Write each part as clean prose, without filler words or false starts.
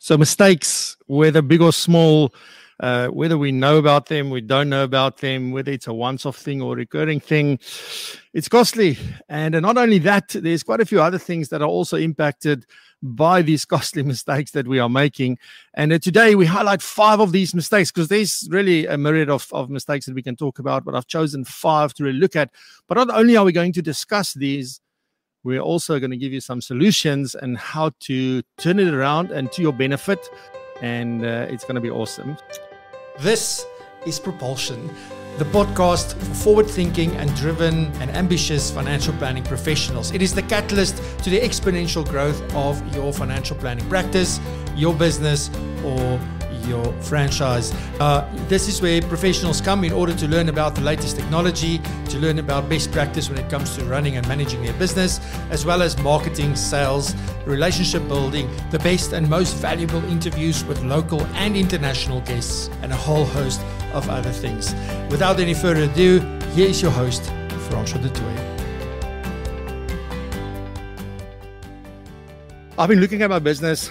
So mistakes, whether big or small, whether we know about them, we don't know about them, whether it's a once-off thing or a recurring thing, it's costly. And not only that, there's quite a few other things that are also impacted by these costly mistakes that we are making. And today we highlight 5 of these mistakes, because there's really a myriad of mistakes that we can talk about, but I've chosen 5 to really look at. But not only are we going to discuss these, we're also going to give you some solutions and how to turn it around and to your benefit. And it's going to be awesome. This is Propulsion, the podcast for forward-thinking and driven and ambitious financial planning professionals. It is the catalyst to the exponential growth of your financial planning practice, your business, or your franchise. This is where professionals come in order to learn about the latest technology, to learn about best practice when it comes to running and managing their business, as well as marketing, sales, relationship building, the best and most valuable interviews with local and international guests, and a whole host of other things. Without any further ado, here is your host, Francois du Toit. I've been looking at my business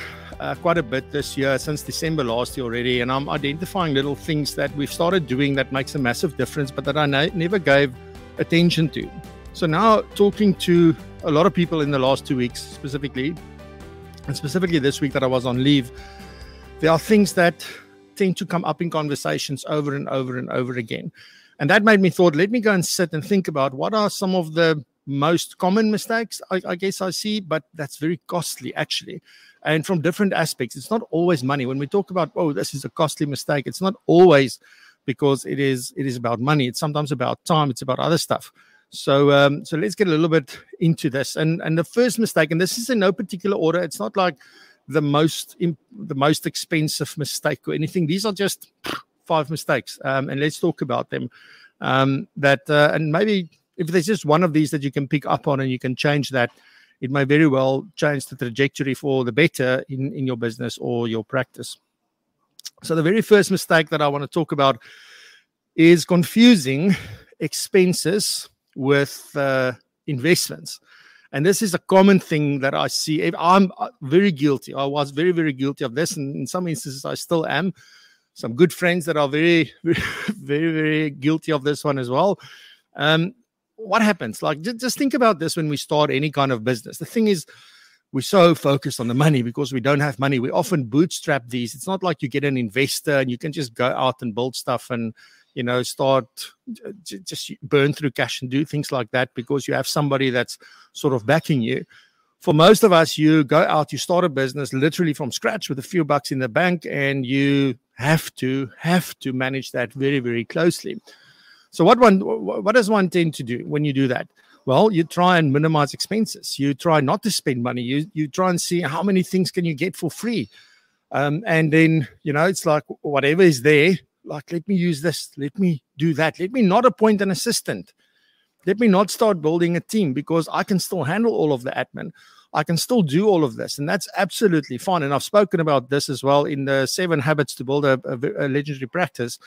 quite a bit this year, since December last year already, and I'm identifying little things that we've started doing that makes a massive difference, but that I never gave attention to. So now, talking to a lot of people in the last 2 weeks specifically, and specifically this week that I was on leave, there are things that tend to come up in conversations over and over and over again. And that made me thought, let me go and sit and think about what are some of the most common mistakes I guess I see, but that's very costly actually. And from different aspects, it's not always money. When we talk about, oh, this is a costly mistake, it's not always because it is about money. It's sometimes about time. It's about other stuff. So let's get a little bit into this. And the first mistake, and this is in no particular order. It's not like the most expensive mistake or anything. These are just 5 mistakes, and let's talk about them. And maybe if there's just one of these that you can pick up on and you can change that, it may very well change the trajectory for the better in your business or your practice. So the very first mistake that I want to talk about is confusing expenses with investments. And this is a common thing that I see. I'm very guilty. I was very, very guilty of this. And in some instances, I still am. Some good friends that are very, very, very, very guilty of this one as well. What happens? Like, just think about this when we start any kind of business. The thing is, we're so focused on the money because we don't have money. We often bootstrap these. It's not like you get an investor and you can just go out and build stuff and, start just burn through cash and do things like that because you have somebody that's sort of backing you. For most of us, you go out, you start a business literally from scratch with a few bucks in the bank, and you have to manage that very, very closely. So what does one tend to do when you do that? Well, you try and minimize expenses. You try not to spend money. You try and see how many things can you get for free. And then, it's like whatever is there, like, let me use this, let me do that. Let me not appoint an assistant. Let me not start building a team because I can still handle all of the admin. I can still do all of this, and that's absolutely fine. And I've spoken about this as well in the 7 Habits to Build a Legendary Practice,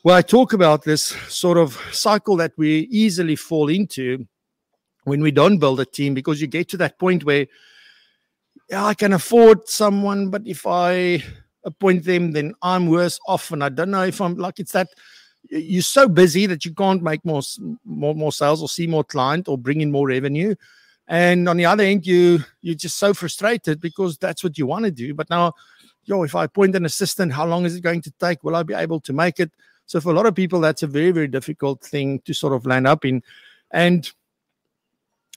where I talk about this sort of cycle that we easily fall into when we don't build a team, because you get to that point where, I can afford someone, but if I appoint them, then I'm worse off. And I don't know if I'm like, it's that you're so busy that you can't make more sales or see more client or bring in more revenue. And on the other end, you're just so frustrated because that's what you want to do. But now, if I appoint an assistant, how long is it going to take? Will I be able to make it? So for a lot of people, that's a very, very difficult thing to sort of land up in. And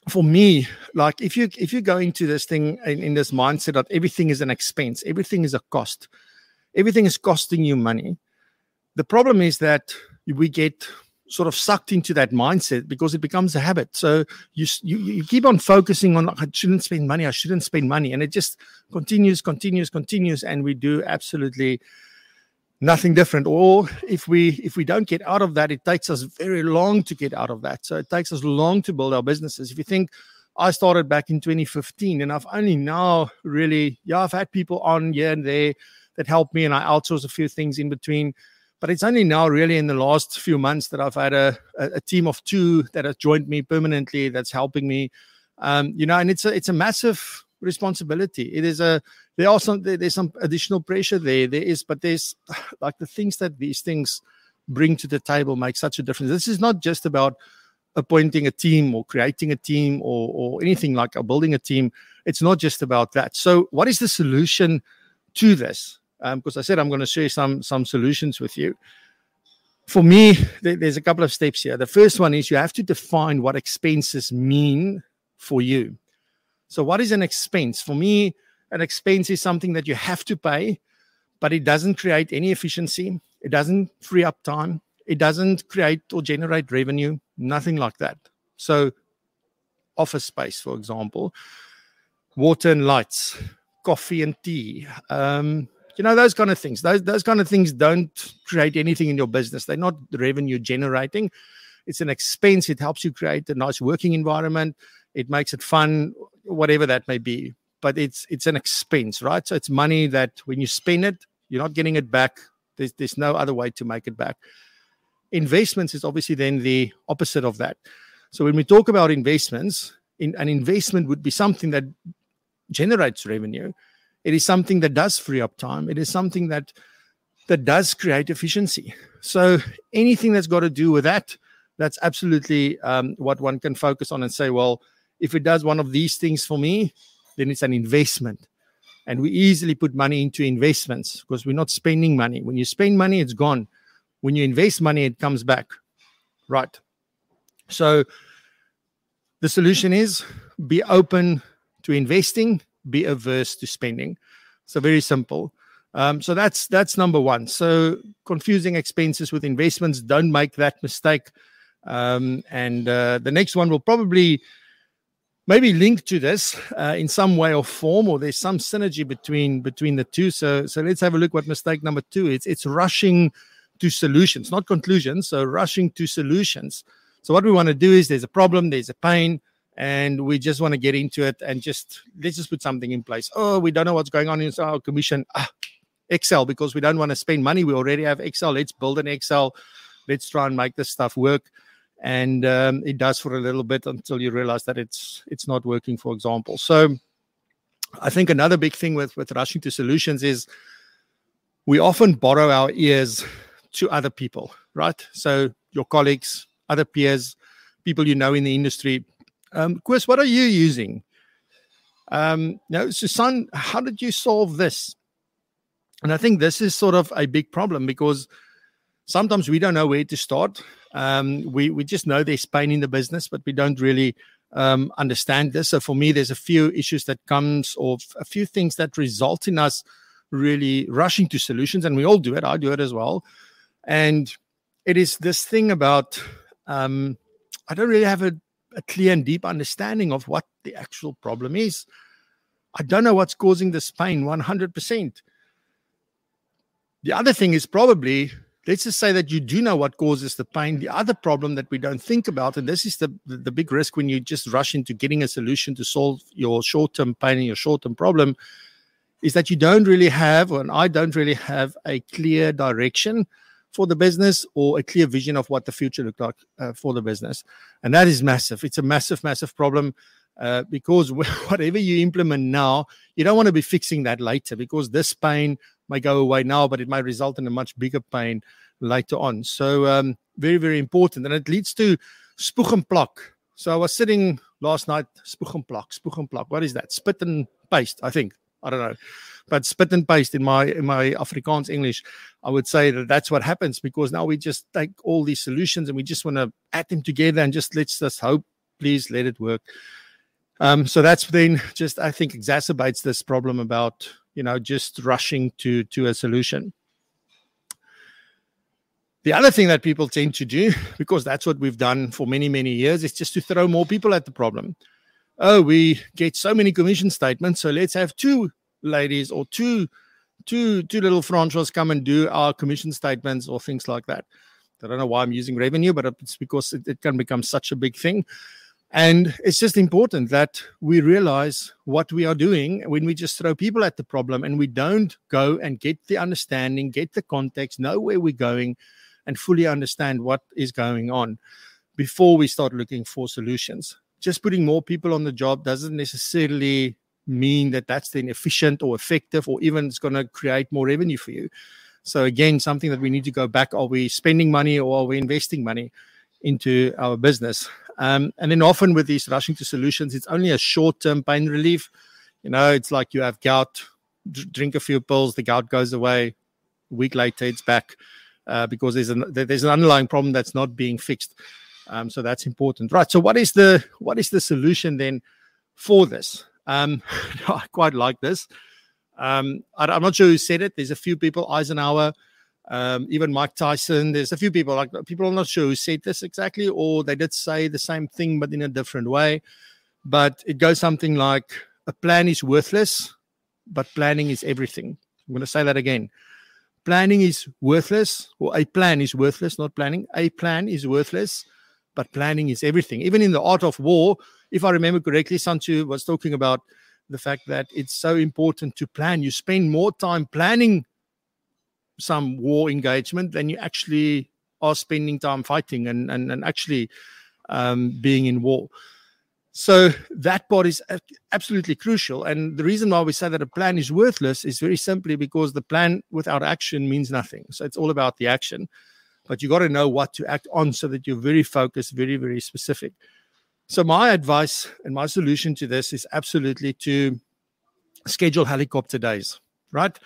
for me, like if you go into this thing in this mindset that everything is an expense, everything is a cost, everything is costing you money. The problem is that we get sort of sucked into that mindset because it becomes a habit. So you keep on focusing on, I shouldn't spend money, and it just continues, and we do absolutely nothing different. Or if we don't get out of that, it takes us very long to get out of that. So it takes us long to build our businesses. If you think, I started back in 2015, and I've only now really, I've had people on here and there that helped me, and I outsource a few things in between. But it's only now really in the last few months that I've had a team of 2 that have joined me permanently, that's helping me. And it's a massive responsibility. It is there's some additional pressure there. But there's like the things that these things bring to the table make such a difference. This is not just about appointing a team or creating a team or anything like building a team. It's not just about that. So what is the solution to this? Because I said I'm going to share some solutions with you. For me, there's a couple of steps here. The first one is you have to define what expenses mean for you. So what is an expense? For me, an expense is something that you have to pay, but it doesn't create any efficiency. It doesn't free up time. It doesn't create or generate revenue, nothing like that. So office space, for example, water and lights, coffee and tea, those kind of things. Those kind of things don't create anything in your business. They're not revenue generating. It's an expense. It helps you create a nice working environment. It makes it fun, whatever that may be. But it's an expense, right? So it's money that when you spend it, you're not getting it back. There's no other way to make it back. Investments is obviously then the opposite of that. So when we talk about investments, an investment would be something that generates revenue. It is something that does free up time. It is something that does create efficiency. So anything that's got to do with that, that's absolutely what one can focus on and say, well, if it does one of these things for me, then it's an investment. And we easily put money into investments because we're not spending money. When you spend money, it's gone. When you invest money, it comes back. Right. So the solution is be open to investing, be averse to spending. So very simple. So that's number one. So confusing expenses with investments, don't make that mistake. The next one will probably maybe link to this in some way or form, or there's some synergy between the two. So let's have a look what mistake number two is. It's rushing to solutions, not conclusions. So rushing to solutions. So what we want to do is there's a problem, there's a pain, and we just want to get into it and let's just put something in place. Oh, we don't know what's going on in our commission. Excel, because we don't want to spend money. We already have Excel. Let's build an Excel. Let's try and make this stuff work. And it does for a little bit until you realize that it's not working, for example. So I think another big thing with rushing to solutions is we often borrow our ears to other people, right? So your colleagues, other peers, people you know in the industry. Chris, what are you using? Susan, how did you solve this? And I think this is sort of a big problem because sometimes we don't know where to start. We just know there's pain in the business, but we don't really understand this. So for me, there's a few issues that comes, or a few things that result in us really rushing to solutions. And we all do it. I do it as well. And it is this thing about, I don't really have a clear and deep understanding of what the actual problem is. I don't know what's causing this pain 100%. The other thing is probably, let's just say that you do know what causes the pain. The other problem that we don't think about, and this is the big risk when you just rush into getting a solution to solve your short-term pain and your short-term problem, is that you don't really have, and I don't really have, a clear direction for the business or a clear vision of what the future looks like for the business. And that is massive. It's a massive, massive problem because whatever you implement now, you don't want to be fixing that later, because this pain may go away now, but it may result in a much bigger pain later on. So very, very important. And it leads to spoeg and plak. So I was sitting last night, spoeg and plak. What is that? Spit and paste, I think. I don't know. But spit and paste in my Afrikaans English, I would say that's what happens, because now we just take all these solutions and we just want to add them together and let's just hope, please let it work. So that's then just, I think, exacerbates this problem about, just rushing to a solution. The other thing that people tend to do, because that's what we've done for many, many years, is just to throw more people at the problem. Oh, we get so many commission statements, so let's have two ladies or two little Francois come and do our commission statements or things like that. I don't know why I'm using revenue, but it's because it can become such a big thing. And it's just important that we realize what we are doing when we just throw people at the problem and we don't go and get the understanding, get the context, know where we're going, and fully understand what is going on before we start looking for solutions. Just putting more people on the job doesn't necessarily mean that that's then efficient or effective, or even it's going to create more revenue for you. So again, something that we need to go back: are we spending money or are we investing money into our business? And then often with these rushing to solutions, it's only a short-term pain relief. It's like you have gout, drink a few pills, the gout goes away. A week later, it's back because there's an underlying problem that's not being fixed. So that's important, right? So what is the solution then for this? I quite like this. I'm not sure who said it. There's a few people, Eisenhower, even Mike Tyson. There's a few people, people are not sure who said this exactly, or they did say the same thing but in a different way. But it goes something like, a plan is worthless, but planning is everything. I'm going to say that again. Planning is worthless, or a plan is worthless, not planning. A plan is worthless, but planning is everything. Even in the art of war, if I remember correctly, Sun Tzu was talking about the fact that it's so important to plan. You spend more time planning some war engagement than you actually are spending time fighting and actually being in war. So that part is absolutely crucial. And the reason why we say that a plan is worthless is very simply because the plan without action means nothing. So it's all about the action. But you got to know what to act on so that you're very focused, very, very specific. So my advice and my solution to this is absolutely to schedule helicopter days, right?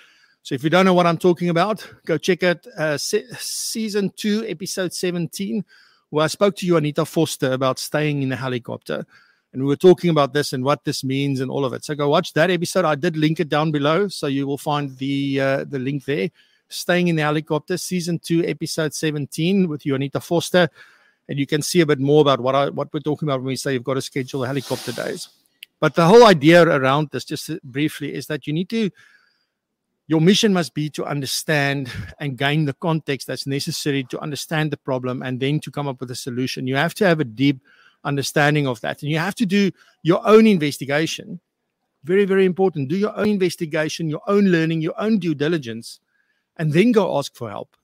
So if you don't know what I'm talking about, go check out season 2, episode 17, where I spoke to Juanita Foster about staying in a helicopter. And we were talking about this and what this means and all of it. So go watch that episode. I did link it down below, so you will find the link there. Staying in the Helicopter, season 2, episode 17 with Juanita Foster. And you can see a bit more about what we're talking about when we say you've got to schedule helicopter days. But the whole idea around this, just briefly, is that your mission must be to understand and gain the context that's necessary to understand the problem and then to come up with a solution. You have to have a deep understanding of that. And you have to do your own investigation. Very, very important. Do your own investigation, your own learning, your own due diligence, and then go ask for help.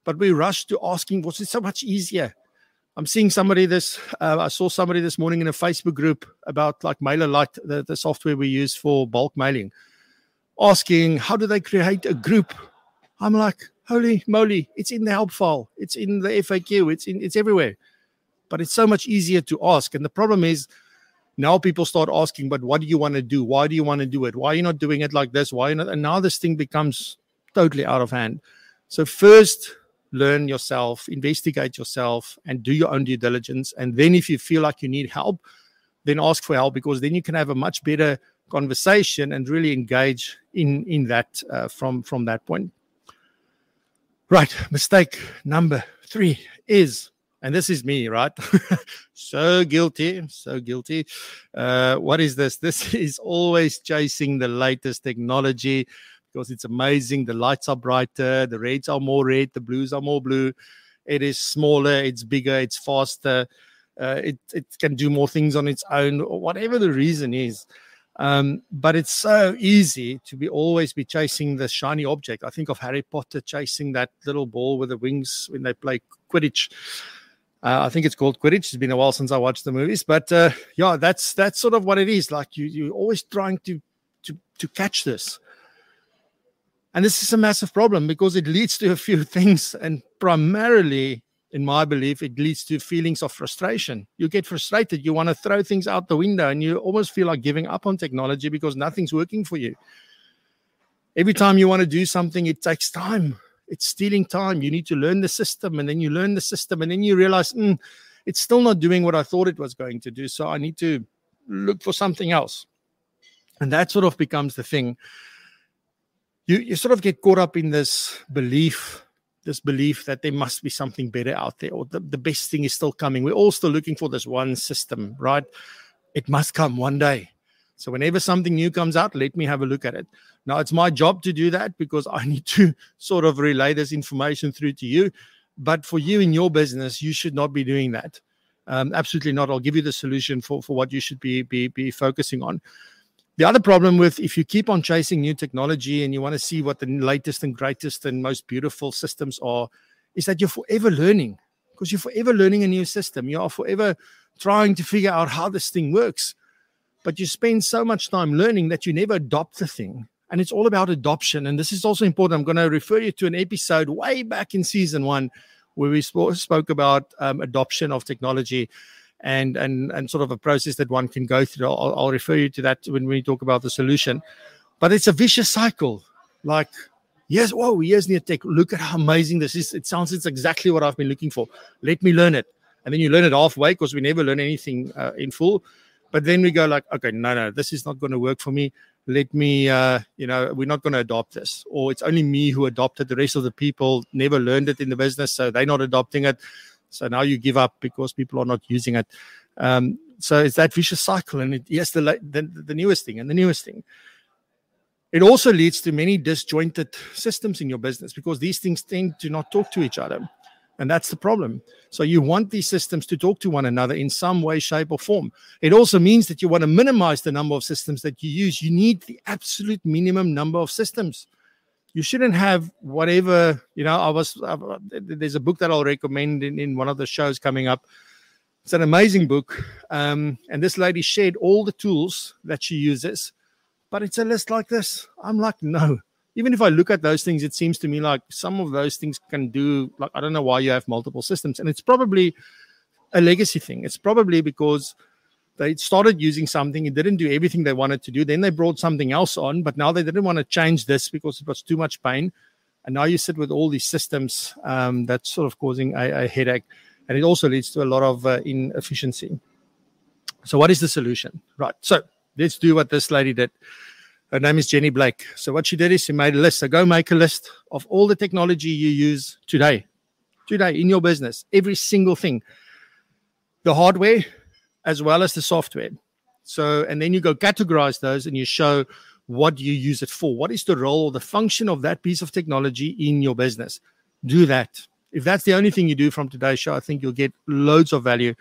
But we rush to asking, was it so much easier? I'm seeing somebody I saw somebody this morning in a Facebook group about like MailerLite, the software we use for bulk mailing, asking, how do they create a group? I'm like, holy moly, it's in the help file. It's in the FAQ. It's everywhere. But it's so much easier to ask. And the problem is now people start asking, but what do you want to do? Why do you want to do it? Why are you not doing it like this? Why not? And now this thing becomes totally out of hand. So first, learn yourself, investigate yourself, and do your own due diligence. And then if you feel like you need help, then ask for help, because then you can have a much better conversation and really engage in that from that point. Right. Mistake number 3 is, and this is me, right? So guilty. What is this? This is always chasing the latest technology because it's amazing. The lights are brighter, the reds are more red, the blues are more blue. It is smaller, it's bigger, it's faster. It can do more things on its own, or whatever the reason is. But it's so easy to always be chasing the shiny object. I think of Harry Potter chasing that little ball with the wings when they play Quidditch. I think it's called Quidditch. It's been a while since I watched the movies, but yeah, that's sort of what it is. Like you're always trying to catch this. And this is a massive problem because it leads to a few things, and primarily, in my belief, it leads to feelings of frustration. You get frustrated. You want to throw things out the window, and you almost feel like giving up on technology because nothing's working for you. Every time you want to do something, it takes time. It's stealing time. You need to learn the system, and then you learn the system, and then you realize, it's still not doing what I thought it was going to do, so I need to look for something else. And that sort of becomes the thing. You sort of get caught up in this belief that there must be something better out there, or the best thing is still coming. We're all still looking for this one system, right? It must come one day. So whenever something new comes out, let me have a look at it. Now, it's my job to do that because I need to sort of relay this information through to you. But for you in your business, you should not be doing that. Absolutely not. I'll give you the solution for what you should be focusing on. The other problem with, if you keep on chasing new technology and you want to see what the latest and greatest and most beautiful systems are, is that you're forever learning, because you're forever learning a new system. You are forever trying to figure out how this thing works. but you spend so much time learning that you never adopt the thing. And it's all about adoption. And this is also important. I'm going to refer you to an episode way back in season 1 where we spoke about adoption of technology and sort of a process that one can go through. I'll refer you to that when we talk about the solution. But it's a vicious cycle. Like, yes, whoa, here's Neotech. Look at how amazing this is. It sounds it's exactly what I've been looking for. Let me learn it. And then you learn it halfway because we never learn anything in full. But then we go like, okay, no, this is not going to work for me. Let me, we're not going to adopt this. Or it's only me who adopted. The rest of the people never learned it in the business, so they're not adopting it. So now you give up because people are not using it. So it's that vicious cycle. And the newest thing and the newest thing. It also leads to many disjointed systems in your business because these things tend to not talk to each other. And that's the problem. So you want these systems to talk to one another in some way, shape, or form. It also means that you want to minimize the number of systems that you use. You need the absolute minimum number of systems. You shouldn't have whatever, there's a book that I'll recommend in one of the shows coming up. It's an amazing book. And this lady shared all the tools that she uses, but it's a list like this. I'm like, no. Even if I look at those things, it seems to me like some of those things can do, like, I don't know why you have multiple systems. And it's probably a legacy thing. It's probably because they started using something, it didn't do everything they wanted to do. Then they brought something else on, but now they didn't want to change this because it was too much pain. And now you sit with all these systems that's sort of causing a headache. And it also leads to a lot of inefficiency. So what is the solution? Right. So let's do what this lady did. Her name is Jenny Blake. So what she did is she made a list. So go make a list of all the technology you use today in your business, every single thing, the hardware as well as the software. So, and then you go categorize those and you show what you use it for. What is the role or the function of that piece of technology in your business? Do that. If that's the only thing you do from today's show, I think you'll get loads of value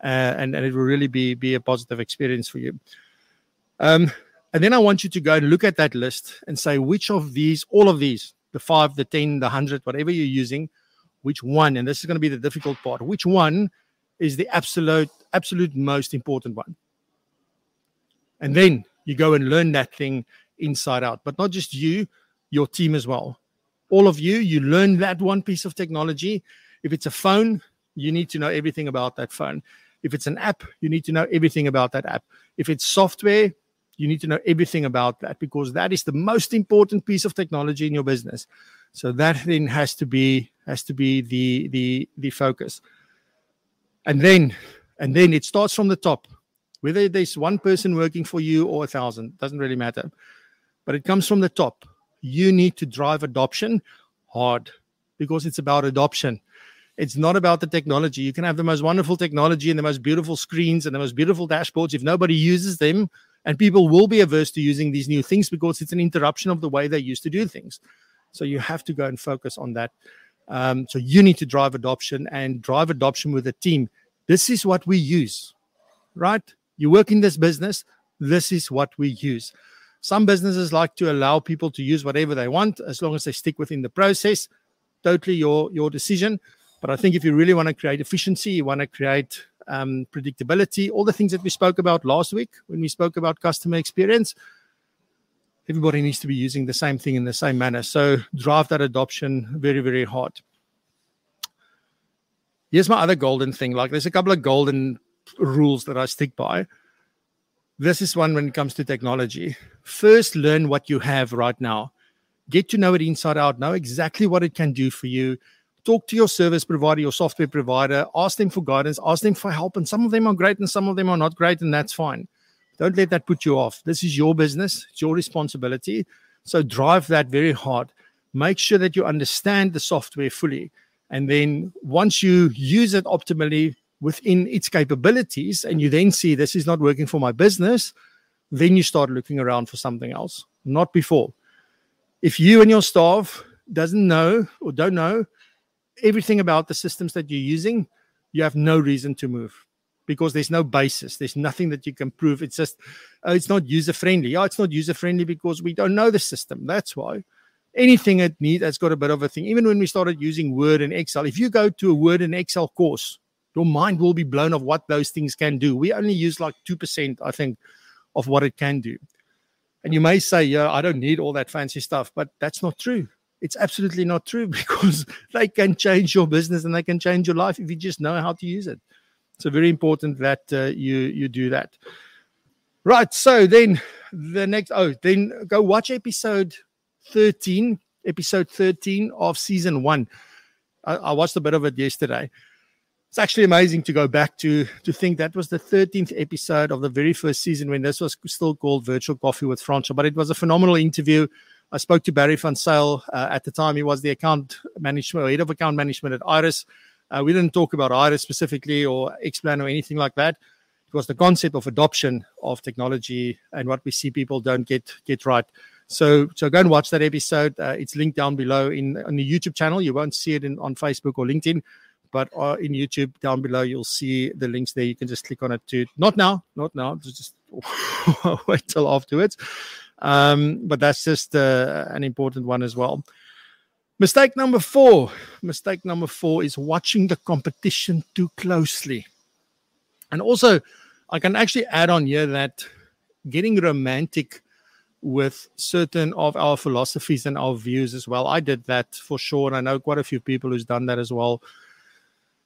and it will really be a positive experience for you. And then I want you to go and look at that list and say which of these, all of these, the 5, the 10, the 100, whatever you're using, which one, and this is going to be the difficult part, which one is the absolute most important one. And then you go and learn that thing inside out, but not just you, your team as well. All of you learn that one piece of technology. If it's a phone, you need to know everything about that phone. If it's an app, you need to know everything about that app. If it's software, you need to know everything about that because that is the most important piece of technology in your business. So that then has to be the focus. And then it starts from the top. Whether there's one person working for you or 1,000, doesn't really matter. But it comes from the top. You need to drive adoption hard because it's about adoption. It's not about the technology. You can have the most wonderful technology and the most beautiful screens and the most beautiful dashboards. If nobody uses them, and people will be averse to using these new things because it's an interruption of the way they used to do things. So you have to go and focus on that. So you need to drive adoption and drive adoption with a team. This is what we use, right? You work in this business. This is what we use. Some businesses like to allow people to use whatever they want as long as they stick within the process. Totally your decision. But I think if you really want to create efficiency, you want to create predictability, all the things that we spoke about last week when we spoke about customer experience, everybody needs to be using the same thing in the same manner. So drive that adoption very, very hard. Here's my other golden thing. Like there's a couple of golden rules that I stick by. This is one when it comes to technology. First, learn what you have right now. Get to know it inside out. Know exactly what it can do for you. Talk to your service provider, your software provider, ask them for guidance, ask them for help. And some of them are great and some of them are not great, and that's fine. Don't let that put you off. This is your business. It's your responsibility. So drive that very hard. Make sure that you understand the software fully. And then once you use it optimally within its capabilities and you then see this is not working for my business, then you start looking around for something else, not before. If you and your staff doesn't know or don't know everything about the systems that you're using, you have no reason to move because there's no basis. There's nothing that you can prove. It's just, it's not user-friendly. Yeah, it's not user-friendly because we don't know the system. That's why. Anything that's got a bit of a thing. Even when we started using Word and Excel, if you go to a Word and Excel course, your mind will be blown of what those things can do. We only use like 2%, I think, of what it can do. And you may say, yeah, I don't need all that fancy stuff, but that's not true. It's absolutely not true, because they can change your business and they can change your life if you just know how to use it. So very important that you do that. Right. So then then go watch episode 13 of season 1. I watched a bit of it yesterday. It's actually amazing to go back to think that was the 13th episode of the very first season, when this was still called Virtual Coffee with Francois. But it was a phenomenal interview. I spoke to Barry van Zyl. At the time, he was the account management or head of account management at Iris. We didn't talk about Iris specifically or Xplan or anything like that. It was the concept of adoption of technology and what we see people don't get right. So go and watch that episode. It's linked down below on the YouTube channel. You won't see it on Facebook or LinkedIn, but in YouTube down below, you'll see the links there. You can just click on it too. Not now. Just wait till afterwards. But that's just an important one as well. Mistake number 4 is watching the competition too closely. And also, I can actually add on here that getting romantic with certain of our philosophies and our views as well. I did that for sure, and I know quite a few people who's done that as well.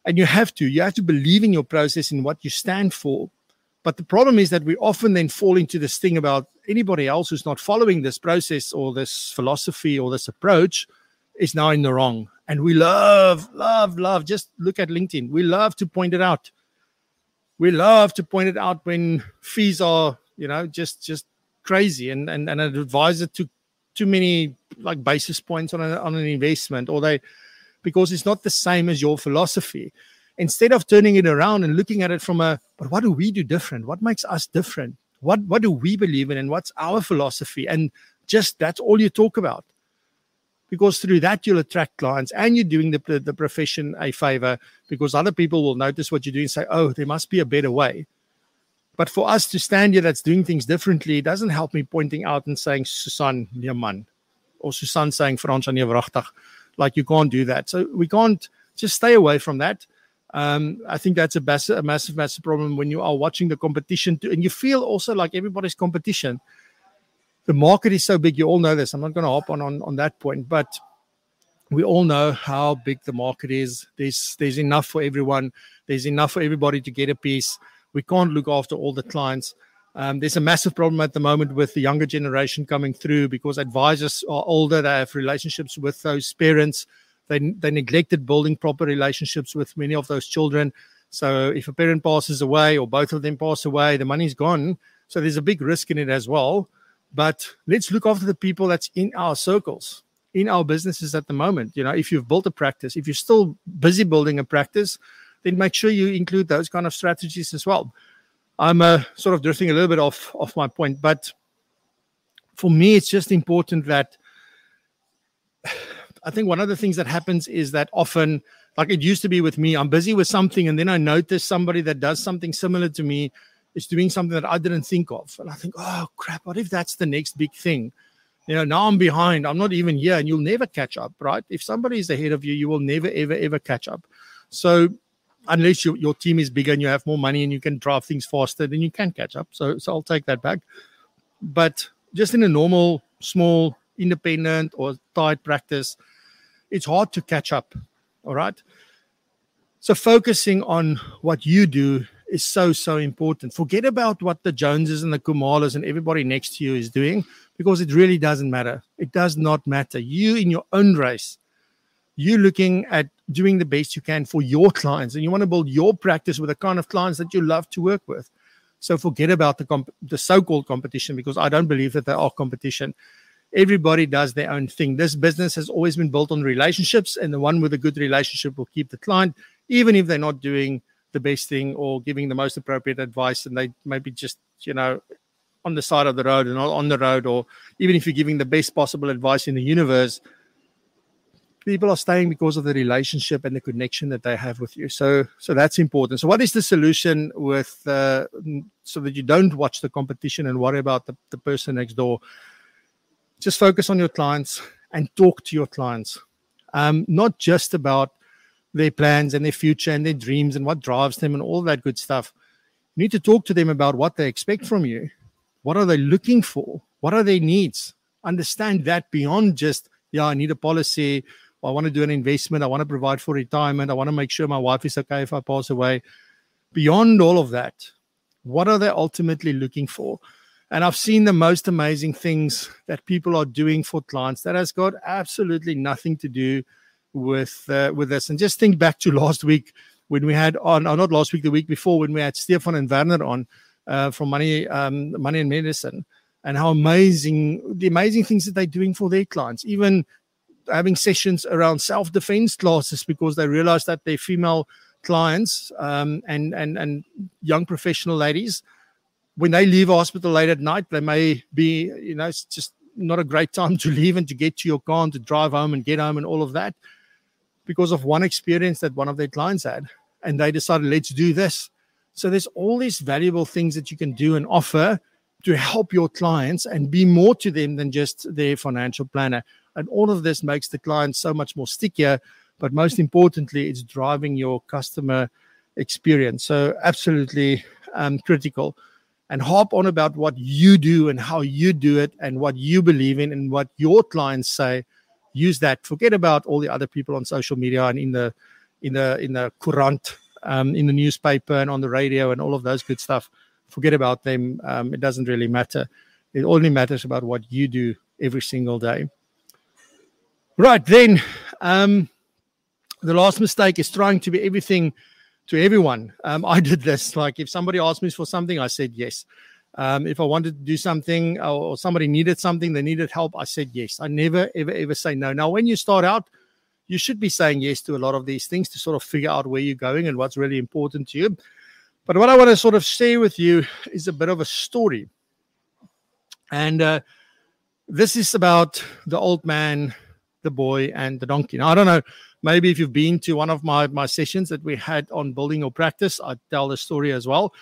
And you have to believe in your process and what you stand for. But the problem is that we often then fall into this thing about anybody else who's not following this process or this philosophy or this approach is now in the wrong. And we love, just look at LinkedIn. We love to point it out. We love to point it out when fees are, just crazy, and an advisor took too many like basis points on an investment, because it's not the same as your philosophy. Instead of turning it around and looking at it from but what do we do different? What makes us different? What do we believe in, and what's our philosophy? And just that's all you talk about. Because through that, you'll attract clients, and you're doing the profession a favor, because other people will notice what you do and say, oh, there must be a better way. But for us to stand here that's doing things differently, it doesn't help me pointing out and saying, Susan, nee man, or Susan saying, Francois, nee wragtig. Like, you can't do that. So we can't just stay away from that. I think that's a massive problem when you are watching the competition too, and you feel also like everybody's competition. The market is so big. You all know this. I'm not going to hop on that point, but we all know how big the market is. There's enough for everyone. There's enough for everybody to get a piece. We can't look after all the clients. There's a massive problem at the moment with the younger generation coming through, because advisors are older. They have relationships with those parents. They neglected building proper relationships with many of those children. So if a parent passes away or both of them pass away, the money's gone. So there's a big risk in it as well. But let's look after the people that's in our circles, in our businesses at the moment. If you've built a practice, if you're still busy building a practice, then make sure you include those kind of strategies as well. I'm sort of drifting a little bit off my point, but for me, it's just important that I think one of the things that happens is that often, like it used to be with me, I'm busy with something and then I notice somebody that does something similar to me is doing something that I didn't think of. And I think, oh, crap, what if that's the next big thing? Now I'm behind. I'm not even here, and you'll never catch up, right? If somebody is ahead of you, you will never, ever, ever catch up. So unless your team is bigger and you have more money and you can drive things faster, then you can catch up. So I'll take that back. But just in a normal, small, independent or tight practice, it's hard to catch up, all right? So focusing on what you do is so important. Forget about what the Joneses and the Kumalas and everybody next to you is doing, because it really doesn't matter. It does not matter. You in your own race, you're looking at doing the best you can for your clients, and you want to build your practice with the kind of clients that you love to work with. So forget about the so-called competition, because I don't believe that there are competition. Everybody does their own thing. This business has always been built on relationships, and the one with a good relationship will keep the client, even if they're not doing the best thing or giving the most appropriate advice, and they maybe just, on the side of the road and not on the road, or even if you're giving the best possible advice in the universe, people are staying because of the relationship and the connection that they have with you. So that's important. So what is the solution with so that you don't watch the competition and worry about the person next door? Just focus on your clients and talk to your clients. Not just about their plans and their future and their dreams and what drives them and all that good stuff. You need to talk to them about what they expect from you. What are they looking for? What are their needs? Understand that beyond just, I need a policy, or I want to do an investment, I want to provide for retirement, I want to make sure my wife is okay if I pass away. Beyond all of that, what are they ultimately looking for? And I've seen the most amazing things that people are doing for clients that has got absolutely nothing to do with this. And just think back to last week when we had not last week, the week before, when we had Stefan and Werner on from Money and Medicine, and how the amazing things that they're doing for their clients, even having sessions around self-defense classes, because they realize that their female clients and young professional ladies, when they leave a hospital late at night, they may be, it's just not a great time to leave and to get to your car and to drive home and get home and all of that, because of one experience that one of their clients had. And they decided, let's do this. So there's all these valuable things that you can do and offer to help your clients and be more to them than just their financial planner. And all of this makes the client so much more stickier. But most importantly, it's driving your customer experience. So absolutely critical. And harp on about what you do and how you do it and what you believe in and what your clients say. Use that. Forget about all the other people on social media and in the Courant, in the newspaper and on the radio and all of those good stuff. Forget about them. It doesn't really matter. It only matters about what you do every single day. Right, then, the last mistake is trying to be everything to everyone. I did this. Like, if somebody asked me for something, I said yes. If I wanted to do something or somebody needed something, they needed help, I said yes. I never, ever, ever say no. Now, when you start out, you should be saying yes to a lot of these things to sort of figure out where you're going and what's really important to you. But what I want to sort of share with you is a bit of a story. And this is about the old man, the boy, and the donkey. Now, I don't know, maybe if you've been to one of my sessions that we had on building your practice, I tell the story as well.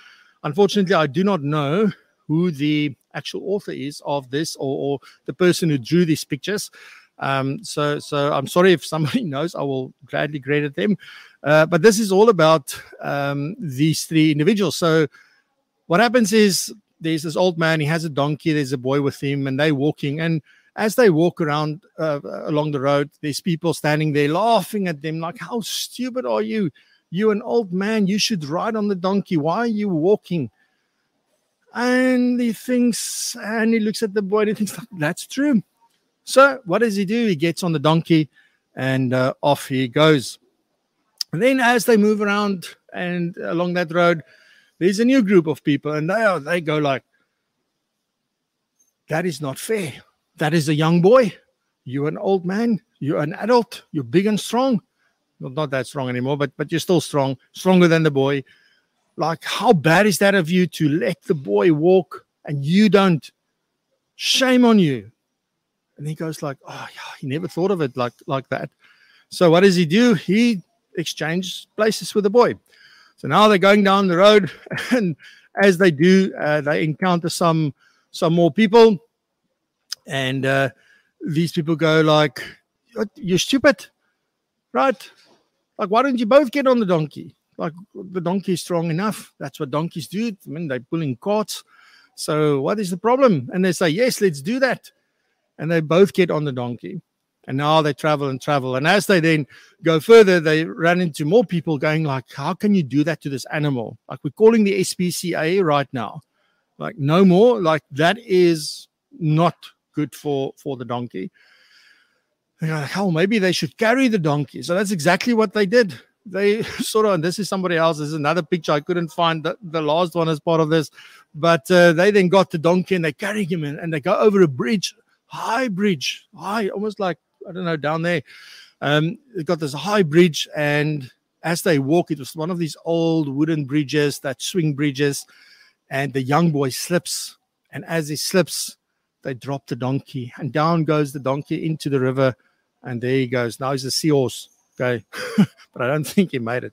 Unfortunately, I do not know who the actual author is of this or the person who drew these pictures. So I'm sorry if somebody knows, I will gladly credit them. But this is all about these three individuals. So what happens is there's this old man, he has a donkey, there's a boy with him, and they're walking. And as they walk around along the road, there's people standing there laughing at them like, how stupid are you? You're an old man. You should ride on the donkey. Why are you walking? And he thinks, and he looks at the boy and he thinks, that's true. So what does he do? He gets on the donkey and off he goes. And then as they move around and along that road, there's a new group of people, and they go like, that is not fair. That is a young boy. You're an old man. You're an adult. You're big and strong. Well, not that strong anymore, but you're still strong, stronger than the boy. Like, how bad is that of you to let the boy walk and you don't? Shame on you. And he goes like, oh, yeah, he never thought of it like that. So what does he do? He exchanges places with the boy. So now they're going down the road, and as they do, they encounter some more people, and these people go like, you're stupid, right? Like, why don't you both get on the donkey? Like, the donkey is strong enough. That's what donkeys do. I mean, they're pulling carts. So what is the problem? And they say, yes, let's do that. And they both get on the donkey. And now they travel and travel. And as they then go further, they run into more people going like, how can you do that to this animal? Like, we're calling the SPCA right now. Like, no more. Like, that is not good for the donkey. And you're like, hell, maybe they should carry the donkey. So that's exactly what they did. They sort of, and this is somebody else. This is another picture. I couldn't find the last one as part of this. But they then got the donkey and they carry him in, and they go over a bridge, high, almost like, I don't know, down there. They got this high bridge, and as they walk, it was one of these old wooden bridges, that swing bridges, and the young boy slips. And as he slips, they drop the donkey, and down goes the donkey into the river, and there he goes. Now he's a seahorse, okay? But I don't think he made it.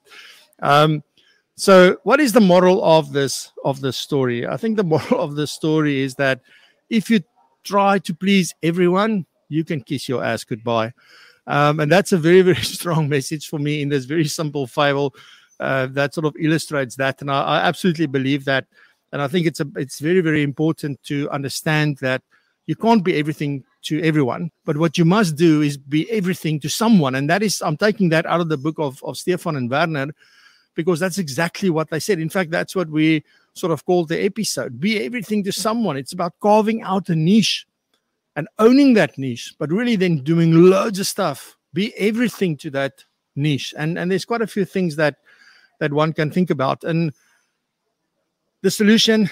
So what is the moral of this story? I think the moral of the story is that if you try to please everyone, you can kiss your ass goodbye. And that's a very, very strong message for me in this very simple fable that sort of illustrates that. And I absolutely believe that And I think it's very, very important to understand that you can't be everything to everyone, but what you must do is be everything to someone. And that is, I'm taking that out of the book of Stefan and Werner, because that's exactly what they said. In fact, that's what we sort of called the episode. Be everything to someone. It's about carving out a niche and owning that niche, but really then doing loads of stuff. Be everything to that niche. And there's quite a few things that one can think about. And the solution,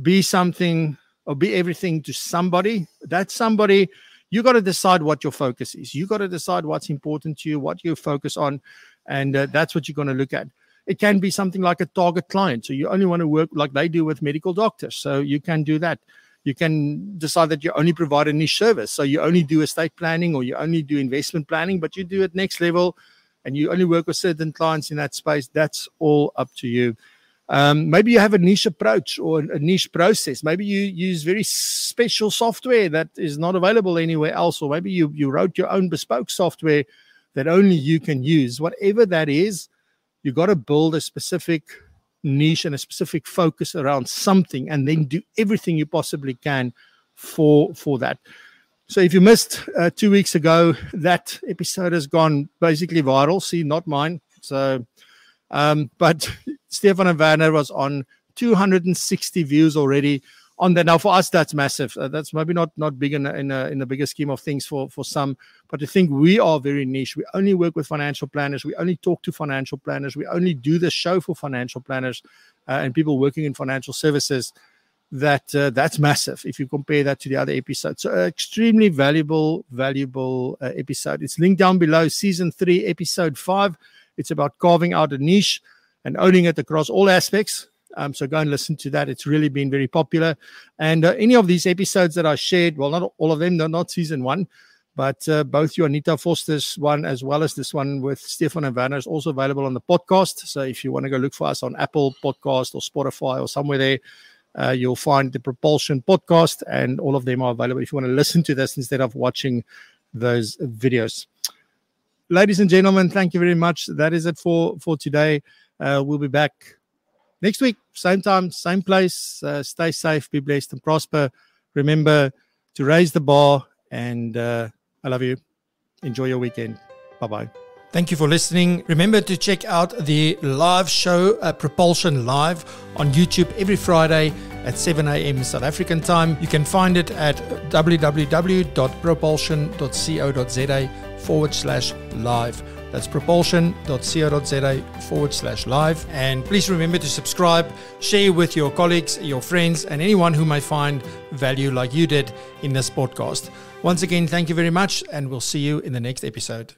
be something or be everything to somebody. That somebody, you got to decide what your focus is. You got to decide what's important to you, what you focus on, and that's what you're going to look at. It can be something like a target client. So you only want to work like they do with medical doctors. So you can do that. You can decide that you only provide a niche service. So you only do estate planning or you only do investment planning, but you do it next level and you only work with certain clients in that space. That's all up to you. Maybe you have a niche approach or a niche process. Maybe you use very special software that is not available anywhere else. Or maybe you wrote your own bespoke software that only you can use. Whatever that is, you got to build a specific niche and a specific focus around something and then do everything you possibly can for that. So if you missed 2 weeks ago, that episode has gone basically viral. See, not mine. So, but Stefan and Werner was on 260 views already on that. Now for us, that's massive. That's maybe not big in the bigger scheme of things for some, but I think we are very niche. We only work with financial planners. We only talk to financial planners. We only do the show for financial planners and people working in financial services. That's massive if you compare that to the other episodes. So extremely valuable episode. It's linked down below, season 3, episode 5. It's about carving out a niche and owning it across all aspects. So go and listen to that. It's really been very popular. And any of these episodes that I shared, well, not all of them, not season 1, but both your Anita Foster's one as well as this one with Stefan and Werner is also available on the podcast. So if you want to go look for us on Apple Podcast or Spotify or somewhere there, you'll find the Propulsion podcast, and all of them are available if you want to listen to this instead of watching those videos. Ladies and gentlemen, thank you very much. That is it for today. We'll be back next week, same time, same place. Stay safe, be blessed, and prosper. Remember to raise the bar, and I love you. Enjoy your weekend. Bye-bye. Thank you for listening. Remember to check out the live show, Propulsion Live, on YouTube every Friday at 7 a.m. South African time. You can find it at www.propulsion.co.za/live. That's propulsion.co.za/live. And please remember to subscribe, share with your colleagues, your friends, and anyone who may find value like you did in this podcast. Once again, thank you very much, and we'll see you in the next episode.